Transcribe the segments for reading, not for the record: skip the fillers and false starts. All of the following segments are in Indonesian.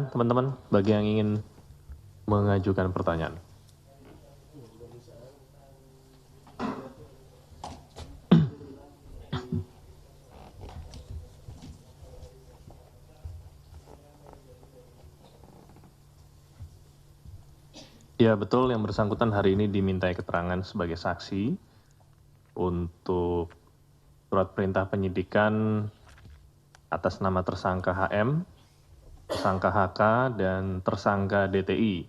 silakan teman-teman bagi yang ingin mengajukan pertanyaan. Ya betul, yang bersangkutan hari ini dimintai keterangan sebagai saksi untuk surat perintah penyidikan atas nama tersangka HM, tersangka HK, dan tersangka DTI.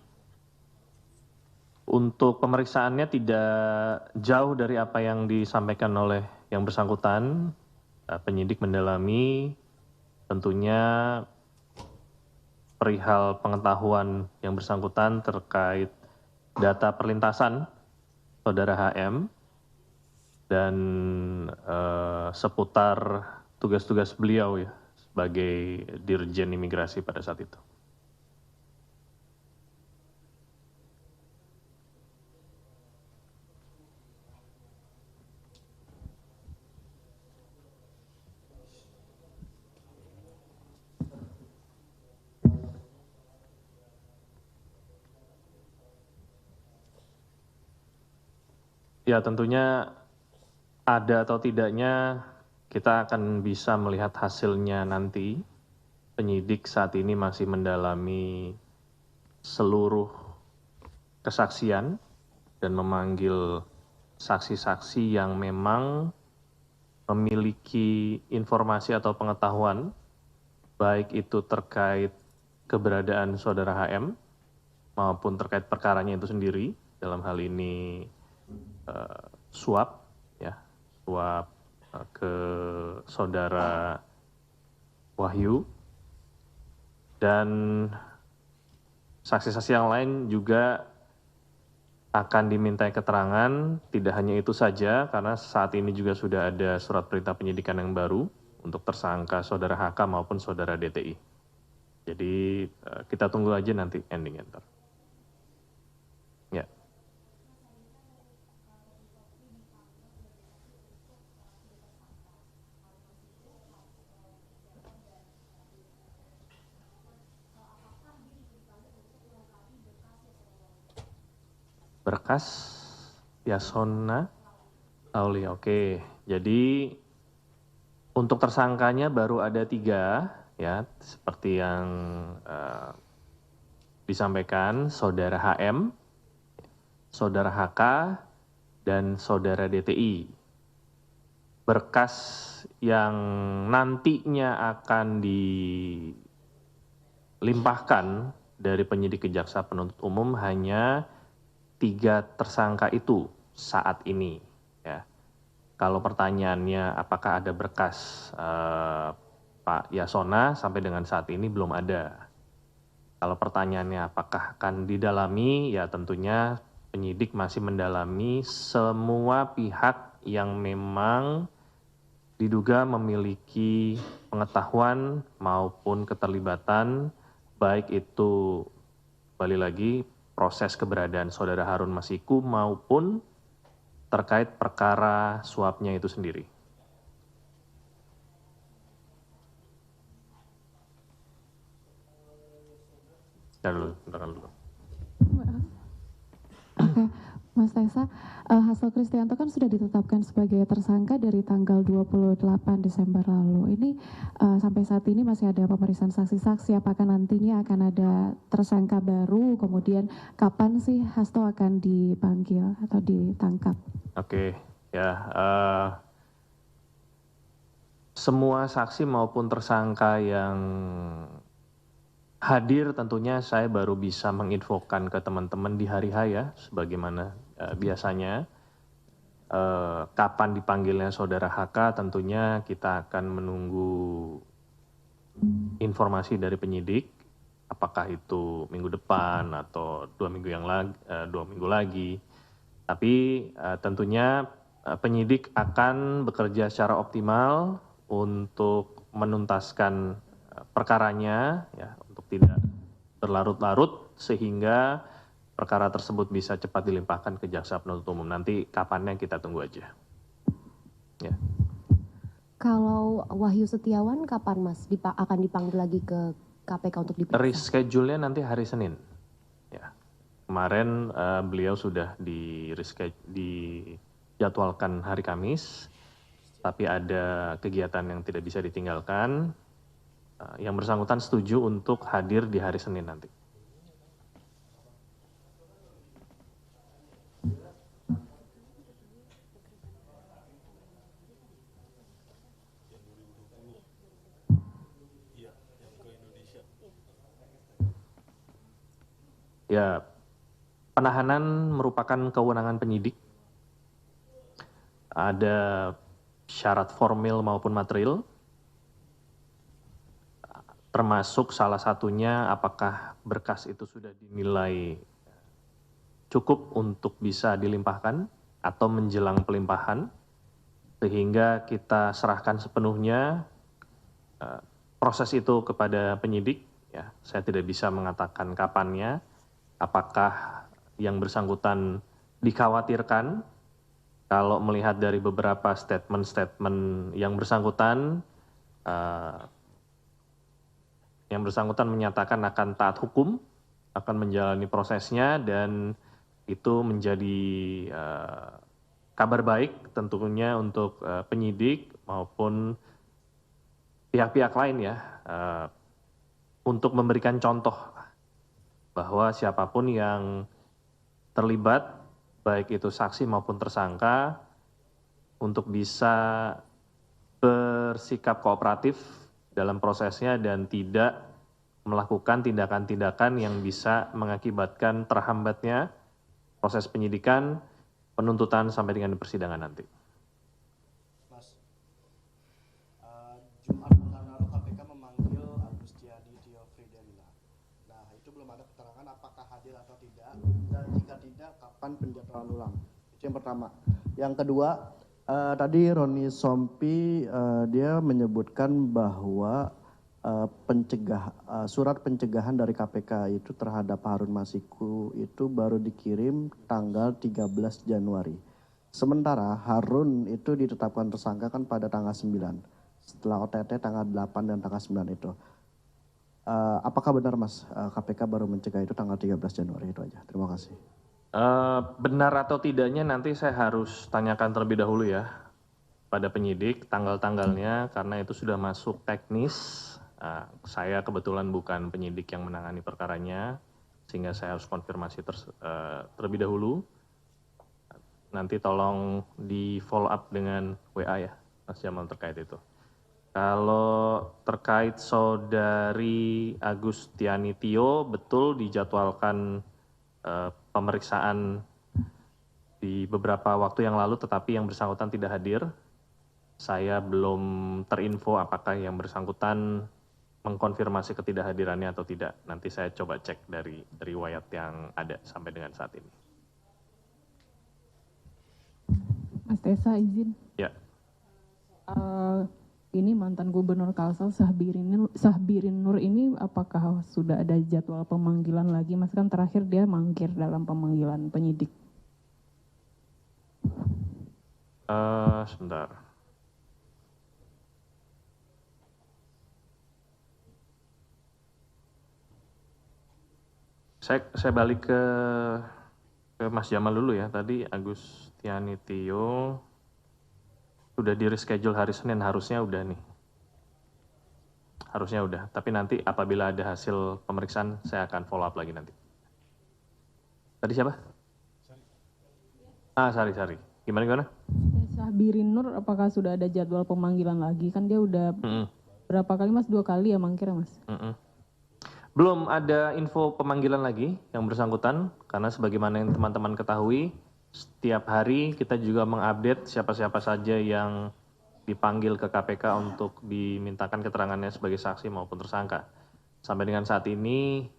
Untuk pemeriksaannya tidak jauh dari apa yang disampaikan oleh yang bersangkutan. Penyidik mendalami tentunya perihal pengetahuan yang bersangkutan terkait data perlintasan saudara HM dan seputar tugas-tugas beliau ya sebagai Dirjen Imigrasi pada saat itu. Ya tentunya ada atau tidaknya kita akan bisa melihat hasilnya nanti. Penyidik saat ini masih mendalami seluruh kesaksian dan memanggil saksi-saksi yang memang memiliki informasi atau pengetahuan baik itu terkait keberadaan saudara HM maupun terkait perkaranya itu sendiri, dalam hal ini suap ya, suap ke saudara Wahyu, dan saksi-saksi yang lain juga akan dimintai keterangan. Tidak hanya itu saja, karena saat ini juga sudah ada surat perintah penyidikan yang baru untuk tersangka saudara HK maupun saudara DTI. Jadi kita tunggu aja nanti endingnya ntar. Ya. Berkas Yasona Aulia, oke. Jadi untuk tersangkanya baru ada 3 ya, seperti yang disampaikan saudara HM, saudara HK, dan saudara DTI. Berkas yang nantinya akan dilimpahkan dari penyidik kejaksa penuntut umum hanya 3 tersangka itu saat ini. Ya. Kalau pertanyaannya apakah ada berkas Pak Yasona, sampai dengan saat ini belum ada. Kalau pertanyaannya apakah akan didalami, ya tentunya penyidik masih mendalami semua pihak yang memang diduga memiliki pengetahuan maupun keterlibatan, baik itu kembali lagi proses keberadaan saudara Harun Masiku maupun terkait perkara suapnya itu sendiri. Bentar dulu. Oke, Mas Tesa, Hasto Kristianto kan sudah ditetapkan sebagai tersangka dari tanggal 28 Desember lalu. Ini sampai saat ini masih ada pemeriksaan saksi-saksi, apakah nantinya akan ada tersangka baru, kemudian kapan sih Hasto akan dipanggil atau ditangkap? Oke, ya. Semua saksi maupun tersangka yang hadir tentunya saya baru bisa menginfokan ke teman-teman di hari H ya, sebagaimana biasanya. Kapan dipanggilnya saudara HK tentunya kita akan menunggu informasi dari penyidik, apakah itu minggu depan atau 2 minggu lagi. Tapi tentunya penyidik akan bekerja secara optimal untuk menuntaskan perkaranya ya, untuk tidak berlarut-larut sehingga perkara tersebut bisa cepat dilimpahkan ke jaksa penuntut umum. Nanti kapannya kita tunggu aja. Ya. Kalau Wahyu Setiawan kapan Mas akan dipanggil lagi ke KPK untuk diperiksa? Reschedule-nya nanti hari Senin. Ya. Kemarin beliau sudah dijadwalkan hari Kamis, tapi ada kegiatan yang tidak bisa ditinggalkan. Yang bersangkutan setuju untuk hadir di hari Senin nanti. Ya, penahanan merupakan kewenangan penyidik. Ada syarat formil maupun material, termasuk salah satunya apakah berkas itu sudah dinilai cukup untuk bisa dilimpahkan atau menjelang pelimpahan, sehingga kita serahkan sepenuhnya proses itu kepada penyidik. Ya, saya tidak bisa mengatakan kapannya. Apakah yang bersangkutan dikhawatirkan kalau melihat dari beberapa statement-statement yang bersangkutan menyatakan akan taat hukum, akan menjalani prosesnya, dan itu menjadi kabar baik tentunya untuk penyidik maupun pihak-pihak lain ya, untuk memberikan contoh bahwa siapapun yang terlibat, baik itu saksi maupun tersangka, untuk bisa bersikap kooperatif dalam prosesnya dan tidak melakukan tindakan-tindakan yang bisa mengakibatkan terhambatnya proses penyidikan, penuntutan sampai dengan persidangan nanti. Mas, Jumat pekan lalu KPK memanggil Agustiani Tio Fridenla. Nah, itu belum ada keterangan apakah hadir atau tidak, dan jika tidak, kapan penjadwalan ulang. Itu yang pertama. Yang kedua, tadi Roni Sompi dia menyebutkan bahwa surat pencegahan dari KPK itu terhadap Harun Masiku itu baru dikirim tanggal 13 Januari. Sementara Harun itu ditetapkan tersangka kan pada tanggal 9. Setelah OTT tanggal 8 dan tanggal 9 itu. Apakah benar Mas KPK baru mencegah itu tanggal 13 Januari itu aja? Terima kasih. Benar atau tidaknya nanti saya harus tanyakan terlebih dahulu ya pada penyidik tanggal-tanggalnya, karena itu sudah masuk teknis. Saya kebetulan bukan penyidik yang menangani perkaranya, sehingga saya harus konfirmasi terlebih dahulu. Nanti tolong di follow up dengan WA ya, Mas Jamal terkait itu. Kalau terkait saudari Agustiani Tio, betul dijadwalkan pemeriksaan di beberapa waktu yang lalu, tetapi yang bersangkutan tidak hadir. Saya belum terinfo apakah yang bersangkutan mengkonfirmasi ketidakhadirannya atau tidak. Nanti saya coba cek dari riwayat yang ada sampai dengan saat ini. Mas Tessa izin. Ya. Ini mantan Gubernur Kalsel Sahbirin Nur ini apakah sudah ada jadwal pemanggilan lagi? Mas kan terakhir dia mangkir dalam pemanggilan penyidik. Sebentar. Saya balik ke Mas Jamal dulu ya. Tadi Agustiani Tio sudah di reschedule hari Senin, harusnya udah nih. Harusnya udah, tapi nanti apabila ada hasil pemeriksaan saya akan follow up lagi nanti. Tadi siapa? Sari. Gimana? Sahbirin Nur apakah sudah ada jadwal pemanggilan lagi? Kan dia udah berapa kali Mas? 2 kali ya mangkir Mas? Belum ada info pemanggilan lagi yang bersangkutan, karena sebagaimana yang teman-teman ketahui, setiap hari kita juga mengupdate siapa-siapa saja yang dipanggil ke KPK untuk dimintakan keterangannya sebagai saksi maupun tersangka. Sampai dengan saat ini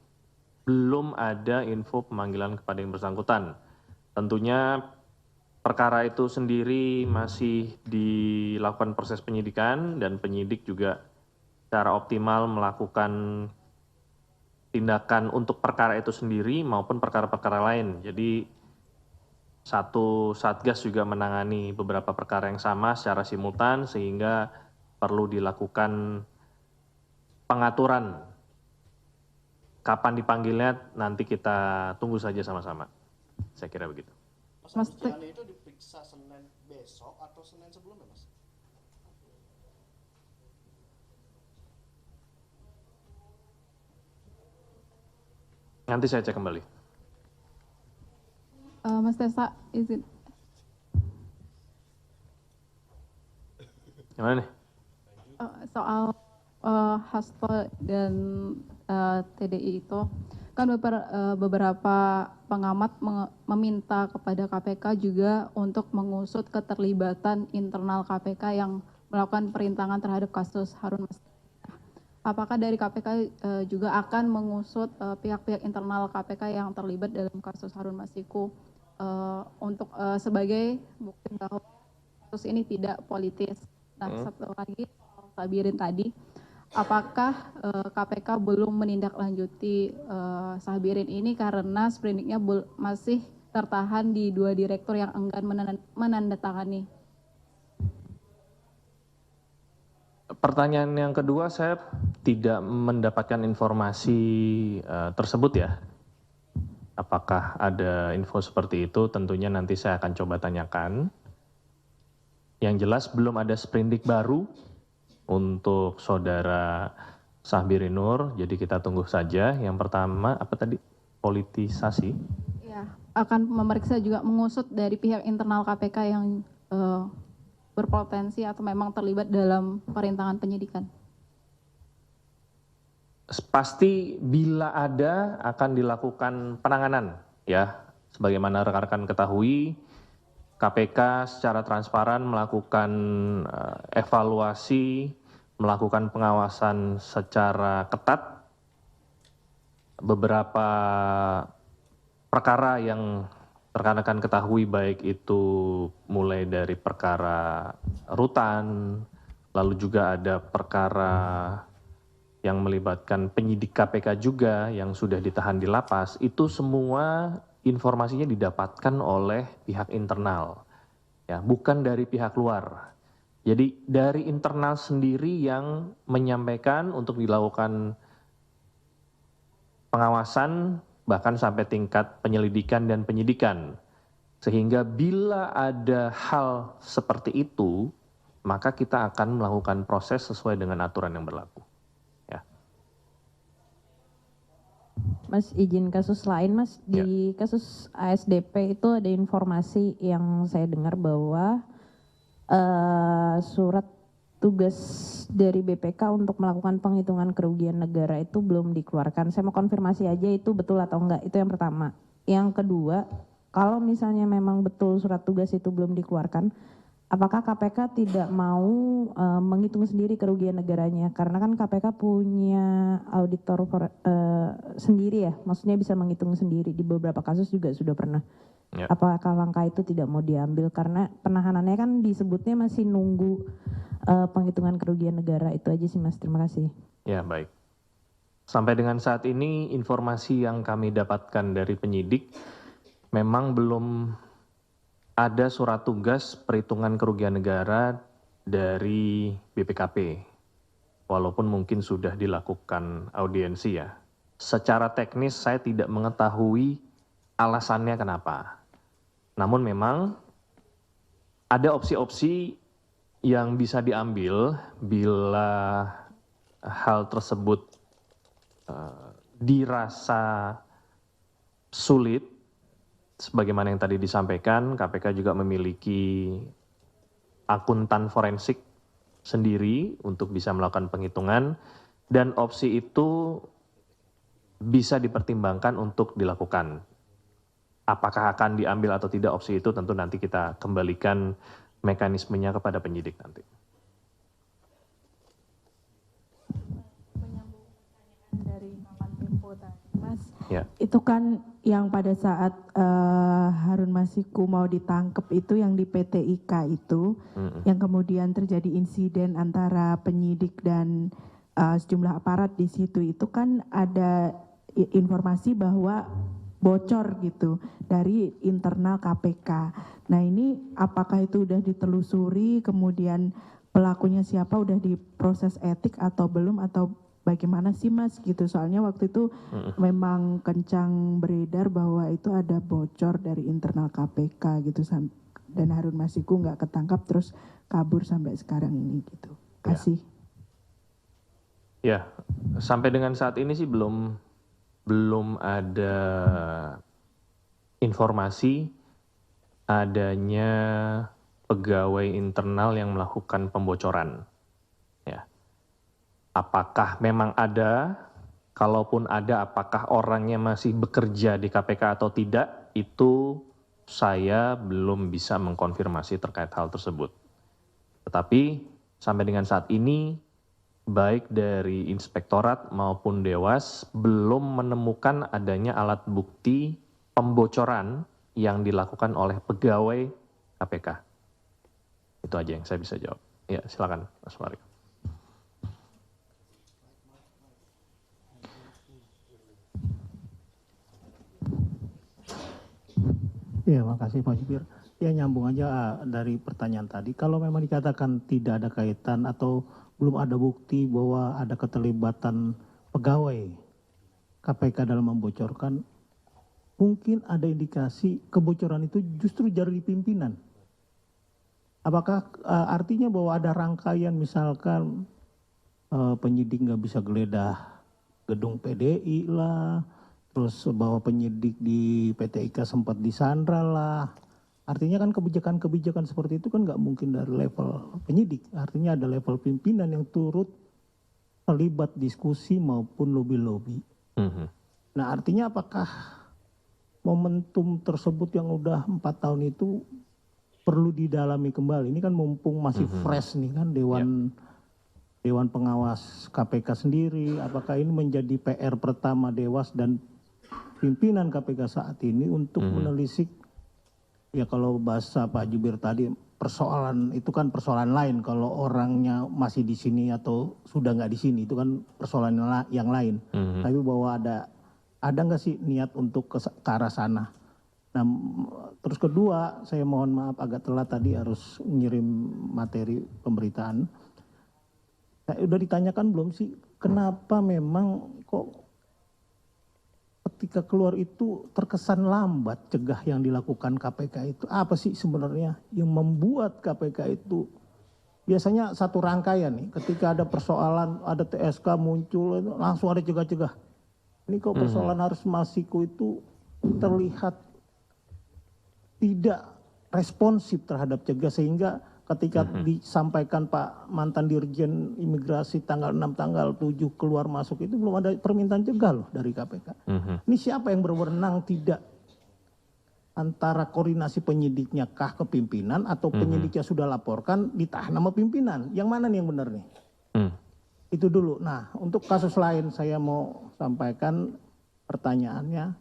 belum ada info pemanggilan kepada yang bersangkutan. Tentunya perkara itu sendiri masih dilakukan proses penyidikan, dan penyidik juga secara optimal melakukan tindakan untuk perkara itu sendiri maupun perkara-perkara lain. Jadi satu satgas juga menangani beberapa perkara yang sama secara simultan, sehingga perlu dilakukan pengaturan kapan dipanggilnya nanti kita tunggu saja sama-sama. Saya kira begitu. Mas Jani itu diperiksa Senin besok atau Senin sebelumnya, Mas? Nanti saya cek kembali. Mas Tesa, izin. Gimana nih? Soal Hasto dan TDI itu kan beberapa pengamat meminta kepada KPK juga untuk mengusut keterlibatan internal KPK yang melakukan perintangan terhadap kasus Harun Masiku. Apakah dari KPK juga akan mengusut pihak-pihak internal KPK yang terlibat dalam kasus Harun Masiku untuk sebagai bukti bahwa kasus ini tidak politis? Nah, satu lagi soal Sabirin tadi, apakah KPK belum menindaklanjuti Sabirin ini karena sprindiknya masih tertahan di 2 direktur yang enggan menandatangani? Pertanyaan yang kedua, saya tidak mendapatkan informasi tersebut ya. Apakah ada info seperti itu? Tentunya nanti saya akan coba tanyakan. Yang jelas belum ada sprindik baru untuk saudara Syahbirin Nur, jadi kita tunggu saja. Yang pertama, apa tadi? Politisasi? Ya, akan memeriksa juga mengusut dari pihak internal KPK yang berpotensi atau memang terlibat dalam perintangan penyidikan. Pasti bila ada akan dilakukan penanganan ya. Sebagaimana rekan-rekan ketahui, KPK secara transparan melakukan evaluasi, melakukan pengawasan secara ketat. Beberapa perkara yang rekan-rekan ketahui baik itu mulai dari perkara rutan, lalu juga ada perkara yang melibatkan penyidik KPK juga yang sudah ditahan di lapas, itu semua informasinya didapatkan oleh pihak internal, ya, bukan dari pihak luar. Jadi dari internal sendiri yang menyampaikan untuk dilakukan pengawasan bahkan sampai tingkat penyelidikan dan penyidikan. Sehingga bila ada hal seperti itu, maka kita akan melakukan proses sesuai dengan aturan yang berlaku. Ya. Mas, izin kasus lain, Mas. Di kasus ASDP itu ada informasi yang saya dengar bahwa surat tugas dari BPK untuk melakukan penghitungan kerugian negara itu belum dikeluarkan. Saya mau konfirmasi aja itu betul atau enggak, itu yang pertama. Yang kedua, kalau misalnya memang betul surat tugas itu belum dikeluarkan, apakah KPK tidak mau menghitung sendiri kerugian negaranya? Karena kan KPK punya auditor sendiri ya, maksudnya bisa menghitung sendiri. Di beberapa kasus juga sudah pernah. Ya. Apakah langkah itu tidak mau diambil? Karena penahanannya kan disebutnya masih nunggu penghitungan kerugian negara. Itu aja sih, Mas. Terima kasih. Ya, baik. Sampai dengan saat ini informasi yang kami dapatkan dari penyidik memang belum ada surat tugas perhitungan kerugian negara dari BPKP, walaupun mungkin sudah dilakukan audiensi ya. Secara teknis saya tidak mengetahui alasannya kenapa. Namun memang ada opsi-opsi yang bisa diambil bila hal tersebut dirasa sulit. Sebagaimana yang tadi disampaikan, KPK juga memiliki akuntan forensik sendiri untuk bisa melakukan penghitungan, dan opsi itu bisa dipertimbangkan untuk dilakukan. Apakah akan diambil atau tidak opsi itu tentu nanti kita kembalikan mekanismenya kepada penyidik nanti. Mas, ya. Itu kan yang pada saat Harun Masiku mau ditangkap itu yang di PT IKA itu, yang kemudian terjadi insiden antara penyidik dan sejumlah aparat di situ, itu kan ada informasi bahwa bocor gitu dari internal KPK. Nah ini apakah itu udah ditelusuri, kemudian pelakunya siapa, udah diproses etik atau belum, atau bagaimana sih Mas gitu. Soalnya waktu itu memang kencang beredar bahwa itu ada bocor dari internal KPK gitu, dan Harun Masiku nggak ketangkap terus kabur sampai sekarang ini gitu. Kasih. Ya, sampai dengan saat ini sih belum ada informasi adanya pegawai internal yang melakukan pembocoran. Ya. Apakah memang ada? Kalaupun ada, apakah orangnya masih bekerja di KPK atau tidak? Itu saya belum bisa mengkonfirmasi terkait hal tersebut. Tetapi sampai dengan saat ini, baik dari inspektorat maupun Dewas belum menemukan adanya alat bukti pembocoran yang dilakukan oleh pegawai KPK. Itu aja yang saya bisa jawab. Ya, silakan Mas Mario. Ya, makasih Pak Jubir. Ya, nyambung aja dari pertanyaan tadi. Kalau memang dikatakan tidak ada kaitan atau belum ada bukti bahwa ada keterlibatan pegawai KPK dalam membocorkan, mungkin ada indikasi kebocoran itu justru dari pimpinan. Apakah artinya bahwa ada rangkaian misalkan penyidik nggak bisa geledah gedung PDI lah, terus bahwa penyidik di PT IKA sempat disandra lah. Artinya kan kebijakan-kebijakan seperti itu kan nggak mungkin dari level penyidik. Artinya ada level pimpinan yang turut terlibat diskusi maupun lobby-lobby. Nah, artinya apakah momentum tersebut yang udah 4 tahun itu perlu didalami kembali? Ini kan mumpung masih fresh nih kan Dewan Pengawas KPK sendiri. Apakah ini menjadi PR pertama Dewas dan pimpinan KPK saat ini untuk menelisik, ya kalau bahasa Pak Jubir tadi, persoalan itu kan persoalan lain kalau orangnya masih di sini atau sudah nggak di sini, itu kan persoalan yang lain. Tapi bahwa ada nggak sih niat untuk ke arah sana? Nah, terus kedua, saya mohon maaf agak telat tadi harus ngirim materi pemberitaan. Saya udah ditanyakan belum sih, kenapa memang kok ketika keluar itu terkesan lambat cegah yang dilakukan KPK itu? Apa sih sebenarnya yang membuat KPK itu biasanya satu rangkaian nih, ketika ada persoalan, ada TSK muncul, langsung ada cegah-cegah. Ini kok persoalan Harun Masiku itu terlihat tidak responsif terhadap cegah, sehingga ketika disampaikan Pak mantan Dirjen Imigrasi tanggal 6, tanggal 7 keluar masuk itu belum ada permintaan cegah loh dari KPK. Ini siapa yang berwenang tidak? Antara koordinasi penyidiknya kah ke pimpinan atau penyidiknya sudah laporkan ditahan sama pimpinan? Yang mana nih yang benar nih? Itu dulu. Nah, untuk kasus lain saya mau sampaikan pertanyaannya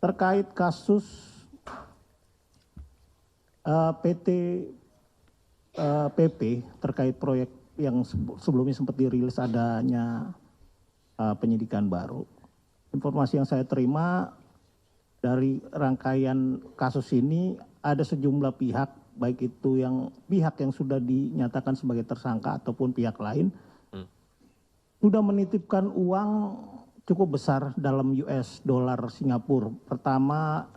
terkait kasus PT PP terkait proyek yang sebelumnya sempat dirilis adanya penyidikan baru. Informasi yang saya terima dari rangkaian kasus ini, ada sejumlah pihak, baik itu pihak yang sudah dinyatakan sebagai tersangka ataupun pihak lain, sudah menitipkan uang cukup besar dalam US dollar Singapura. Pertama,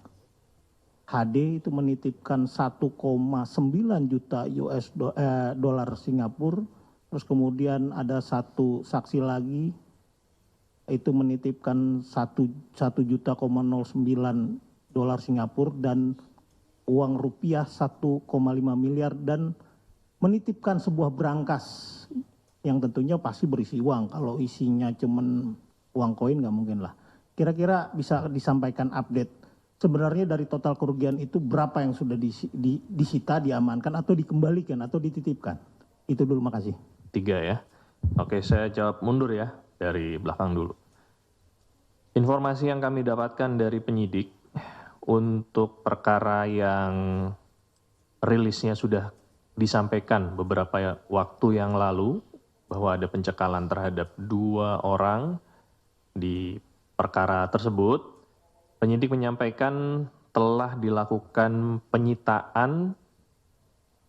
HD itu menitipkan 1,9 juta US dolar Singapura. Terus kemudian ada satu saksi lagi itu menitipkan 1,09 juta dolar Singapura dan uang rupiah 1,5 miliar, dan menitipkan sebuah berangkas yang tentunya pasti berisi uang. Kalau isinya cuman uang koin nggak mungkin lah. Kira-kira bisa disampaikan update sebenarnya dari total kerugian itu berapa yang sudah disita, diamankan, atau dikembalikan, atau dititipkan? Itu dulu, makasih. 3 ya. Oke, saya jawab mundur ya, dari belakang dulu. Informasi yang kami dapatkan dari penyidik untuk perkara yang rilisnya sudah disampaikan beberapa waktu yang lalu, bahwa ada pencekalan terhadap 2 orang di perkara tersebut. Penyidik menyampaikan telah dilakukan penyitaan.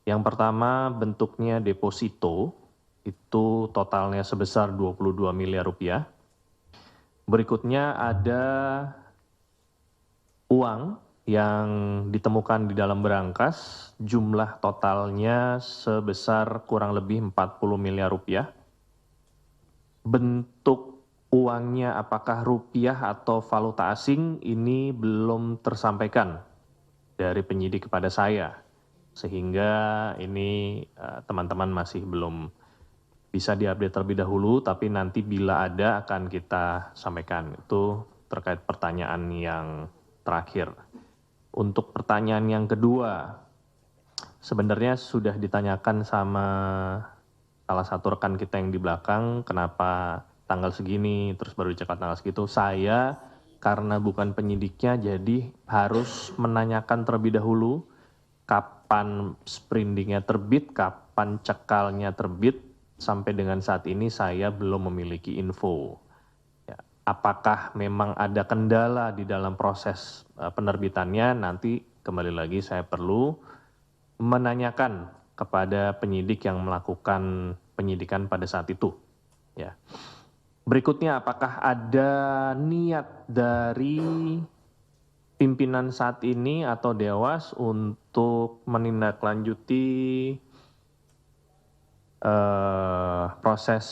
Yang pertama bentuknya deposito, Itu totalnya sebesar 22 miliar rupiah. Berikutnya ada uang yang ditemukan di dalam berangkas, jumlah totalnya sebesar kurang lebih 40 miliar rupiah. Bentuk uangnya apakah rupiah atau valuta asing ini belum tersampaikan dari penyidik kepada saya. Sehingga ini teman-teman masih belum bisa diupdate terlebih dahulu, tapi nanti bila ada akan kita sampaikan. Itu terkait pertanyaan yang terakhir. Untuk pertanyaan yang kedua, sebenarnya sudah ditanyakan sama salah satu rekan kita yang di belakang, kenapa tanggal segini, terus baru dicekal tanggal segitu. Saya karena bukan penyidiknya, jadi harus menanyakan terlebih dahulu kapan sprindingnya terbit, kapan cekalnya terbit. Sampai dengan saat ini saya belum memiliki info. Ya, apakah memang ada kendala di dalam proses penerbitannya, nanti kembali lagi saya perlu menanyakan kepada penyidik yang melakukan penyidikan pada saat itu. Ya. Berikutnya, apakah ada niat dari pimpinan saat ini atau Dewas untuk menindaklanjuti proses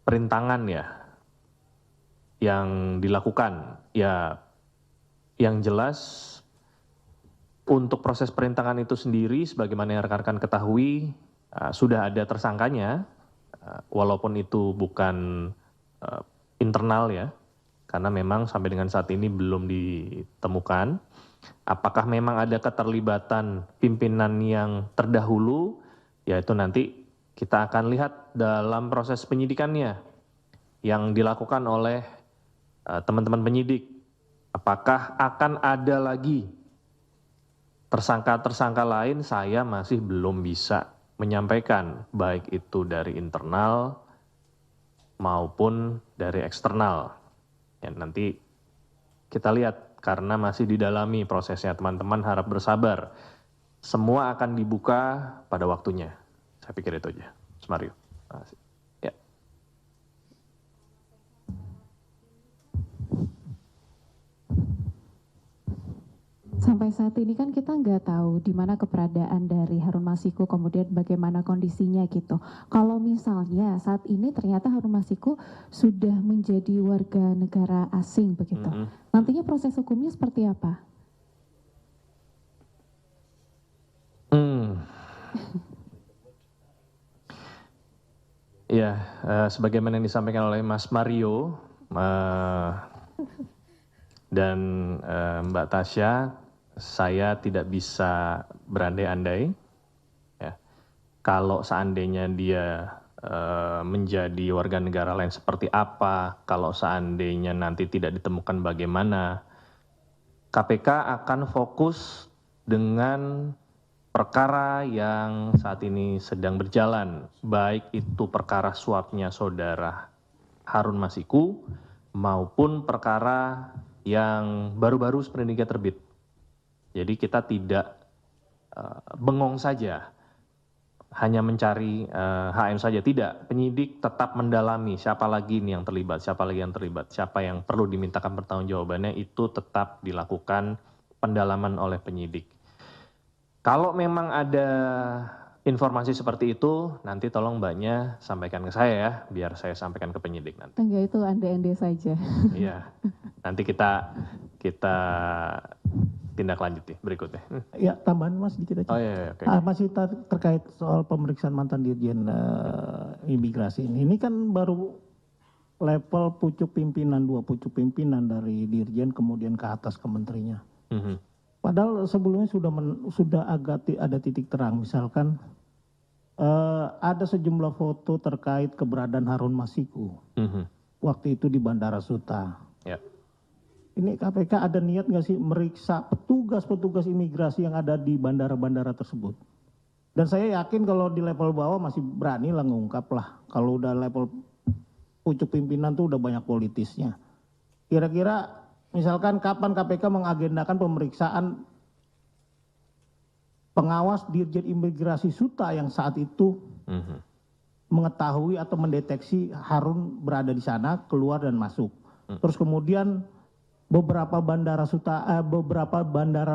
perintangan ya yang dilakukan? Ya, yang jelas untuk proses perintangan itu sendiri, sebagaimana yang rekan-rekan ketahui, sudah ada tersangkanya, walaupun itu bukan internal ya, karena memang sampai dengan saat ini belum ditemukan. Apakah memang ada keterlibatan pimpinan yang terdahulu, yaitu nanti kita akan lihat dalam proses penyidikannya yang dilakukan oleh teman-teman penyidik. Apakah akan ada lagi tersangka-tersangka lain, saya masih belum bisa menyampaikan, baik itu dari internal maupun dari eksternal. Ya, nanti kita lihat, karena masih didalami prosesnya, teman-teman harap bersabar. Semua akan dibuka pada waktunya. Saya pikir itu aja. Mas Mario. Terima kasih. Ya. Sampai saat ini kan kita nggak tahu di mana keberadaan dari Harun Masiku, kemudian bagaimana kondisinya gitu. Kalau misalnya saat ini ternyata Harun Masiku sudah menjadi warga negara asing begitu, nantinya proses hukumnya seperti apa? Ya, sebagaimana yang disampaikan oleh Mas Mario dan Mbak Tasya, saya tidak bisa berandai-andai. Ya. Kalau seandainya dia menjadi warga negara lain seperti apa, kalau seandainya nanti tidak ditemukan bagaimana, KPK akan fokus dengan perkara yang saat ini sedang berjalan, baik itu perkara suapnya saudara Harun Masiku maupun perkara yang baru-baru sprindingnya terbit. Jadi kita tidak bengong saja, hanya mencari HM saja, tidak. Penyidik tetap mendalami siapa lagi ini yang terlibat, siapa lagi yang terlibat, siapa yang perlu dimintakan pertanggungjawabannya, itu tetap dilakukan pendalaman oleh penyidik. Kalau memang ada informasi seperti itu, nanti tolong Mbaknya sampaikan ke saya ya, biar saya sampaikan ke penyidik nanti. Enggak, itu ande-ande saja. Iya, nanti kita tindak lanjuti berikutnya. Ya, tambahan Mas dikit aja. Oh iya, oke. Masih terkait soal pemeriksaan mantan Dirjen Imigrasi ini kan baru level pucuk pimpinan, 2 pucuk pimpinan dari Dirjen kemudian ke atas ke menterinya. Padahal sebelumnya sudah agak ada titik terang, misalkan ada sejumlah foto terkait keberadaan Harun Masiku waktu itu di Bandara Suta. Ya. Ini KPK ada niat nggak sih meriksa petugas-petugas imigrasi yang ada di bandara-bandara tersebut? Dan saya yakin kalau di level bawah masih berani lah ngungkap lah. Kalau udah level pucuk pimpinan tuh udah banyak politisnya. Kira-kira misalkan kapan KPK mengagendakan pemeriksaan pengawas Dirjen Imigrasi Suta yang saat itu mengetahui atau mendeteksi Harun berada di sana, keluar dan masuk. Terus kemudian beberapa bandara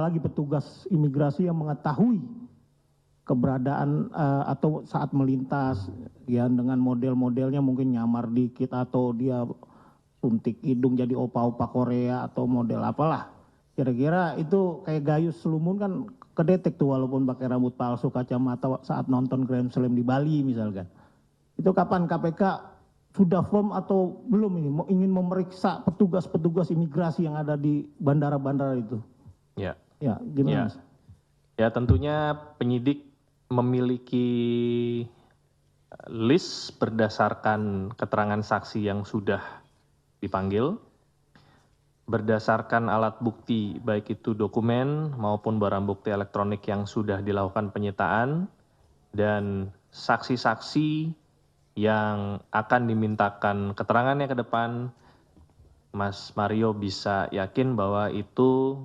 lagi petugas imigrasi yang mengetahui keberadaan atau saat melintas ya dengan model-modelnya mungkin nyamar dikit atau dia suntik hidung jadi opa-opa Korea atau model apalah. Kira-kira itu kayak Gayus Lumun kan kedetek tuh walaupun pakai rambut palsu, kacamata saat nonton Grand Slam di Bali misalkan. Itu kapan KPK sudah firm atau belum ini ingin memeriksa petugas-petugas imigrasi yang ada di bandara-bandara itu? Ya. Ya, gimana? Mas? Ya, tentunya penyidik memiliki list berdasarkan keterangan saksi yang sudah dipanggil, berdasarkan alat bukti baik itu dokumen maupun barang bukti elektronik yang sudah dilakukan penyitaan, dan saksi-saksi yang akan dimintakan keterangannya ke depan, Mas Mario bisa yakin bahwa itu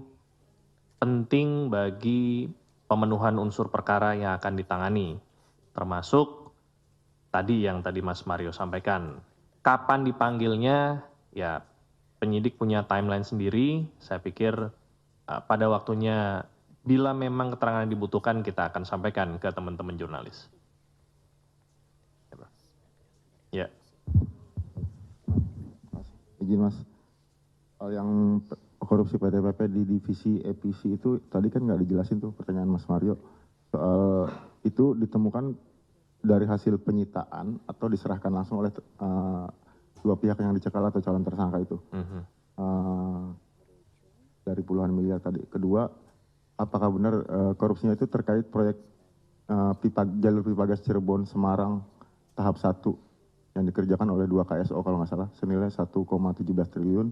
penting bagi pemenuhan unsur perkara yang akan ditangani, termasuk tadi yang tadi Mas Mario sampaikan. Kapan dipanggilnya, ya penyidik punya timeline sendiri, saya pikir pada waktunya bila memang keterangan yang dibutuhkan kita akan sampaikan ke teman-teman jurnalis. Ya. Izin Mas, yang korupsi PTPP di divisi EPC itu tadi kan nggak dijelasin tuh pertanyaan Mas Mario. Soal itu ditemukan dari hasil penyitaan atau diserahkan langsung oleh dua pihak yang dicekal atau calon tersangka itu. Dari puluhan miliar tadi. Kedua, apakah benar korupsinya itu terkait proyek jalur pipa gas Cirebon Semarang tahap 1 yang dikerjakan oleh 2 KSO kalau nggak salah, senilai 1,17 triliun.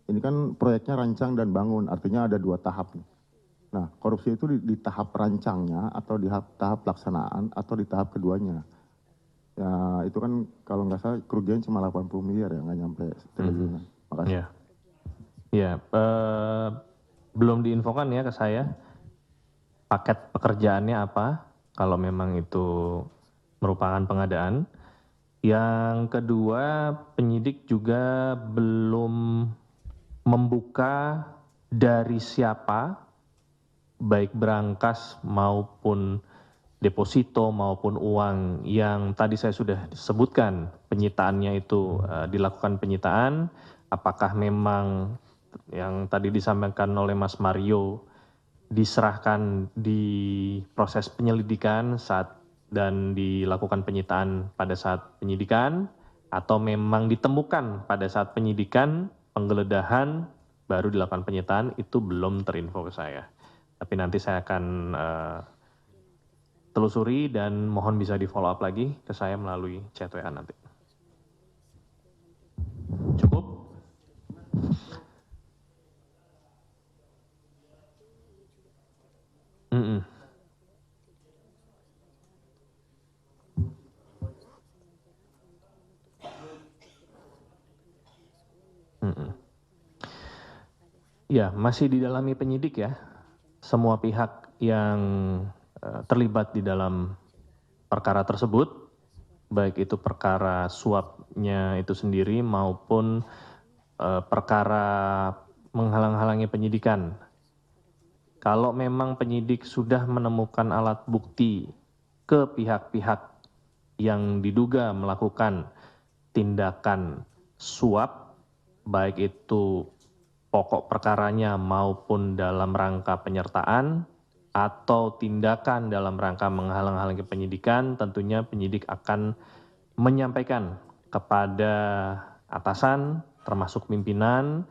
Ini kan proyeknya rancang dan bangun, artinya ada 2 tahap. Nah, korupsi itu di tahap rancangnya atau di tahap pelaksanaan atau di tahap keduanya. Ya, itu kan kalau nggak salah kerugian cuma 80 miliar ya, nggak nyampe triliunan. Makasih. Ya, ya belum diinfokan ya ke saya paket pekerjaannya apa, kalau memang itu merupakan pengadaan. Yang kedua, penyidik juga belum membuka dari siapa, baik berangkas maupun deposito maupun uang yang tadi saya sudah sebutkan penyitaannya itu dilakukan penyitaan, apakah memang yang tadi disampaikan oleh Mas Mario diserahkan di proses penyelidikan dan dilakukan penyitaan pada saat penyidikan, atau memang ditemukan pada saat penyidikan, penggeledahan, baru dilakukan penyitaan, itu belum terinfo ke saya. Tapi nanti saya akan telusuri dan mohon bisa di follow up lagi ke saya melalui chat WA nanti. Cukup? Ya, masih didalami penyidik ya. Semua pihak yang terlibat di dalam perkara tersebut, baik itu perkara suapnya itu sendiri maupun perkara menghalang-halangi penyidikan. Kalau memang penyidik sudah menemukan alat bukti ke pihak-pihak yang diduga melakukan tindakan suap, baik itu pokok perkaranya maupun dalam rangka penyertaan atau tindakan dalam rangka menghalang-halangi penyidikan, tentunya penyidik akan menyampaikan kepada atasan termasuk pimpinan,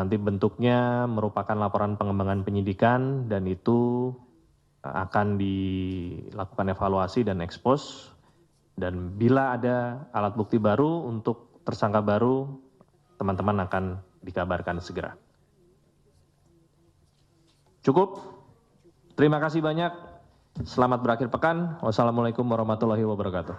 nanti bentuknya merupakan laporan pengembangan penyidikan dan itu akan dilakukan evaluasi dan ekspos, dan bila ada alat bukti baru untuk tersangka baru, teman-teman akan dikabarkan segera. Cukup? Terima kasih banyak. Selamat berakhir pekan. Wassalamualaikum warahmatullahi wabarakatuh.